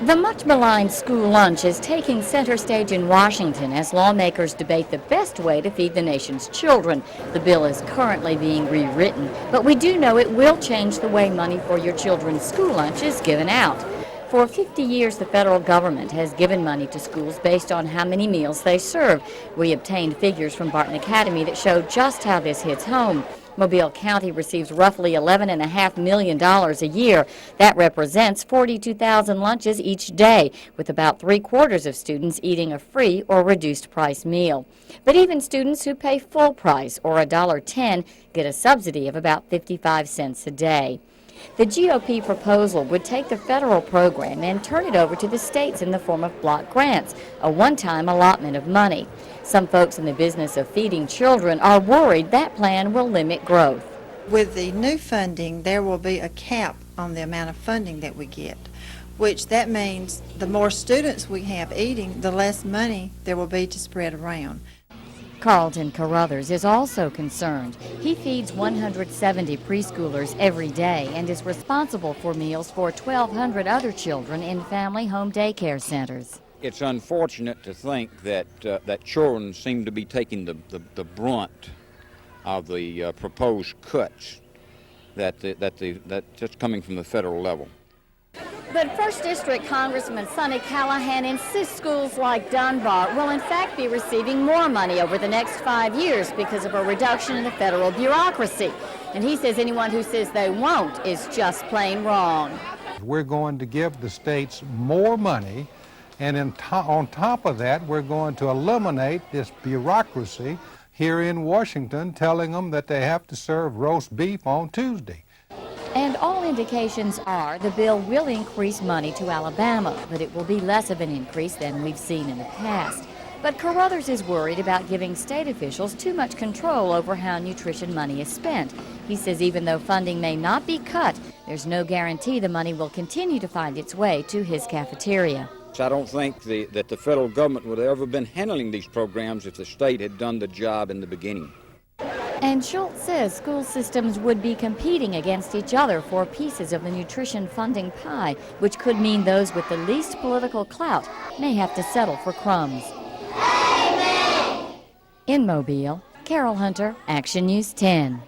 The much maligned school lunch is taking center stage in Washington as lawmakers debate the best way to feed the nation's children. The bill is currently being rewritten, but we do know it will change the way money for your children's school lunch is given out. For 50 years, the federal government has given money to schools based on how many meals they serve. We obtained figures from Barton Academy that show just how this hits home. Mobile County receives roughly $11.5 million a year. That represents 42,000 lunches each day, with about 3/4 of students eating a free or reduced price meal. But even students who pay full price, or $1.10, get a subsidy of about 55 cents a day. The GOP proposal would take the federal program and turn it over to the states in the form of block grants, a one-time allotment of money. Some folks in the business of feeding children are worried that plan will limit growth. With the new funding, there will be a cap on the amount of funding that we get, which that means the more students we have eating, the less money there will be to spread around. Carlton Carruthers is also concerned. He feeds 170 preschoolers every day and is responsible for meals for 1,200 other children in family home daycare centers. It's unfortunate to think that that children seem to be taking the brunt of the proposed cuts that's coming from the federal level. But 1st District Congressman Sonny Callahan insists schools like Dunbar will in fact be receiving more money over the next 5 years because of a reduction in the federal bureaucracy. And he says anyone who says they won't is just plain wrong. We're going to give the states more money, and on top of that, we're going to eliminate this bureaucracy here in Washington telling them that they have to serve roast beef on Tuesday. And all indications are the bill will increase money to Alabama, but it will be less of an increase than we've seen in the past. But Carruthers is worried about giving state officials too much control over how nutrition money is spent. He says even though funding may not be cut, there's no guarantee the money will continue to find its way to his cafeteria. I don't think that the federal government would have ever been handling these programs if the state had done the job in the beginning. And Schultz says school systems would be competing against each other for pieces of the nutrition funding pie, which could mean those with the least political clout may have to settle for crumbs. Amen. In Mobile, Carol Hunter, Action News 10.